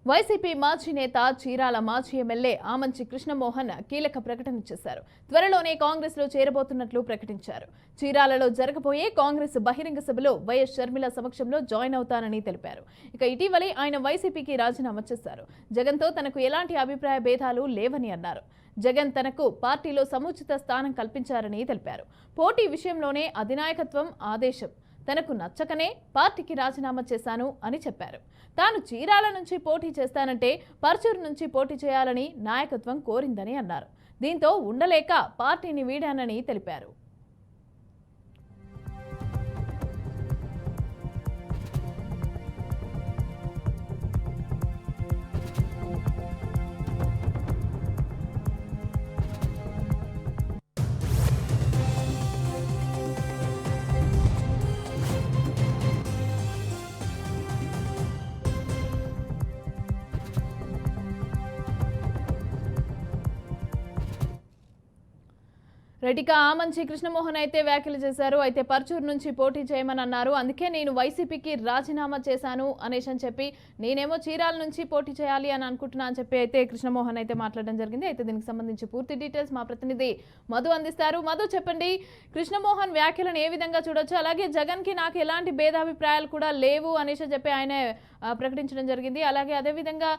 YCP మాజీ నేత చీరాల మాజీ ఎమ్మెల్యే ఆమంచి కృష్ణమోహన్ కీలక ప్రకటన చేశారు. త్వరలోనే కాంగ్రెస్ లో చేరబోతున్నట్లు ప్రకటించారు. చీరాలలో జరగబోయే కాంగ్రెస్ బహిరంగ సభలో వైఎస్ షర్మిల సమక్షంలో జాయిన్ అవుతానని తెలిపారు. ఇక ఇటీవలే ఆయన వైసీపీకి రాజీనామా చేశారు. జగన్తో తనకు ఎలాంటి అభిప్రాయ భేదాలు లేవని అన్నారు. జగన్ తనకు పార్టీలో సముచిత స్థానం కల్పించారని తెలిపారు. పోటీ విషయంలోనే అధినాయకత్వం ఆదేశం తనకు నచ్చకనే పార్టీకి రాజీనామా చేశాను అని చెప్పారు. తాను చీరాల నుంచి పోటీ చేస్తానంటే పర్చూరు నుంచి పోటీ చేయాలని నాయకత్వం కోరిందని అన్నారు. దీంతో ఉండలేక పార్టీని వీడానని తెలిపారు. రెడ్డిగా ఆమంచి కృష్ణమోహన్ అయితే వ్యాఖ్యలు చేశారు. అయితే పర్చూరు నుంచి పోటీ చేయమని అన్నారు. అందుకే నేను వైసీపీకి రాజీనామా చేశాను అనేసి అని చెప్పి నేనేమో చీరాల నుంచి పోటీ చేయాలి అని అనుకుంటున్నా అని చెప్పి అయితే కృష్ణమోహన్ అయితే మాట్లాడడం జరిగింది. అయితే దీనికి సంబంధించి పూర్తి డీటెయిల్స్ మా ప్రతినిధి మధు అందిస్తారు. మధు, చెప్పండి, కృష్ణమోహన్ వ్యాఖ్యలను ఏ విధంగా చూడొచ్చు? అలాగే జగన్ కి నాకు ఎలాంటి భేదాభిప్రాయాలు కూడా లేవు అనేసి చెప్పి ఆయన ప్రకటించడం జరిగింది. అలాగే అదేవిధంగా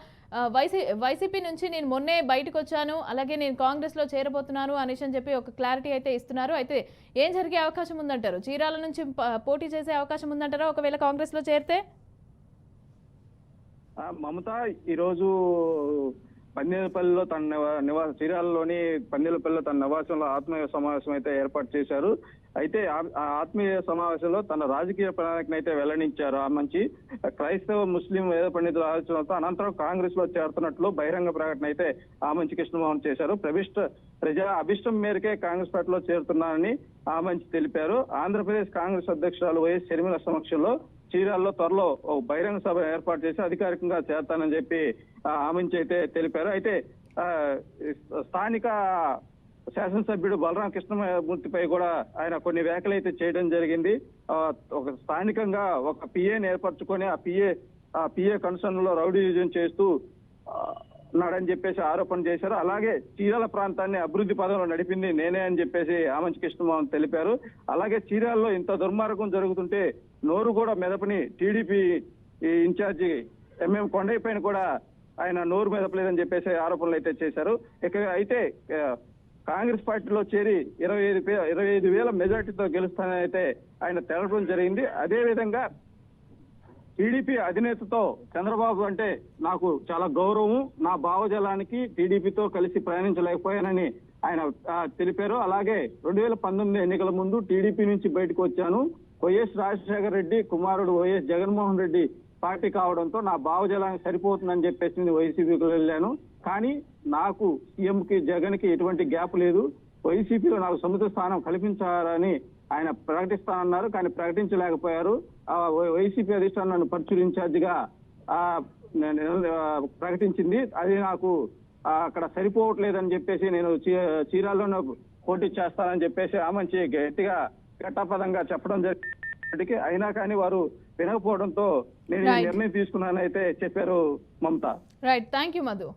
వైసీపీ నుంచి నేను మొన్నే బయటకు వచ్చాను, అలాగే నేను కాంగ్రెస్ లో చేరబోతున్నాను అనేసి అని చెప్పి ఒక క్లారిటీ అయితే ఇస్తున్నారు. అయితే ఏం జరిగే అవకాశం ఉందంటారు? చీరాల నుంచి పోటీ చేసే అవకాశం ఉందంటారా ఒకవేళ కాంగ్రెస్ లో చేరితే? మమత ఈరోజు పందేలపల్లిలో తన చీరాలలోని పందేలపల్లిలో తన నివాసంలో ఆత్మీయ సమావేశం అయితే ఏర్పాటు చేశారు. అయితే ఆ ఆత్మీయ సమావేశంలో తన రాజకీయ ప్రణాళికను అయితే వెల్లడించారు. ఆ మంచి క్రైస్తవ ముస్లిం వేద పండితుల ఆలోచనలతో అనంతరం కాంగ్రెస్ లో చేరుతున్నట్లు బహిరంగ ప్రకటన అయితే ఆమంచి కృష్ణమోహన్ చేశారు. ప్రజా అభిష్టం మేరకే కాంగ్రెస్ పార్టీలో చేరుతున్నానని ఆమంచి తెలిపారు. ఆంధ్రప్రదేశ్ కాంగ్రెస్ అధ్యక్షురాలు వైఎస్ షర్మిల సమక్షంలో చీరాల్లో త్వరలో బహిరంగ సభ ఏర్పాటు చేసి అధికారికంగా చేస్తానని చెప్పి ఆమంచి అయితే తెలిపారు. అయితే స్థానిక శాసనసభ్యుడు బలరాం కృష్ణమూర్తిపై కూడా ఆయన కొన్ని వ్యాఖ్యలు అయితే చేయడం జరిగింది. ఒక స్థానికంగా ఒక పిఏని ఏర్పరచుకొని ఆ పిఏ కన్సర్న్ లో రౌడీజం చేస్తూ ఉన్నాడని చెప్పేసి ఆరోపణ చేశారు. అలాగే చీరాల ప్రాంతాన్ని అభివృద్ధి పదంలో నడిపింది నేనే అని చెప్పేసి ఆమంచి కృష్ణమోహన్ తెలిపారు. అలాగే చీరాల్లో ఇంత దుర్మార్గం జరుగుతుంటే నోరు కూడా మెదపని టీడీపీ ఇన్ఛార్జి ఎంఎం కొండయ్య పైన కూడా ఆయన నోరు మెదపలేదని చెప్పేసి ఆరోపణలు అయితే చేశారు. ఇక అయితే కాంగ్రెస్ పార్టీలో చేరి 25,000 మెజార్టీతో గెలుస్తానని అయితే ఆయన తెలపడం జరిగింది. అదే విధంగా టీడీపీ అధినేతతో చంద్రబాబు అంటే నాకు చాలా గౌరవం, నా భావజాలానికి టీడీపీతో కలిసి ప్రయాణించలేకపోయానని ఆయన తెలిపారు. అలాగే 2019 ఎన్నికల ముందు టీడీపీ నుంచి బయటకు వచ్చాను. వైఎస్ రాజశేఖర రెడ్డి కుమారుడు వైఎస్ జగన్మోహన్ రెడ్డి పార్టీ కావడంతో నా భావజాలానికి సరిపోతుందని చెప్పేసి వైసీపీకి వెళ్ళాను. కానీ నాకు సీఎంకి జగన్ కి ఎటువంటి గ్యాప్ లేదు. వైసీపీలో నాకు సముచిత స్థానం కల్పించాలని ఆయన ప్రకటిస్తానన్నారు, కానీ ప్రకటించలేకపోయారు. వైసీపీ అధిష్టానం నన్ను పర్చూరు ఇన్ఛార్జిగా ప్రకటించింది. అది నాకు అక్కడ సరిపోవట్లేదని చెప్పేసి నేను చీరాల్లోనే పోటీ చేస్తానని చెప్పేసి ఆమంచి గట్టిగా ఘట్టపదంగా చెప్పడం జరిగినప్పటికీ అయినా కానీ వారు వినకపోవడంతో నేను నిర్ణయం తీసుకున్నానైతే చెప్పారు Mamata. Right, thank you Madhu.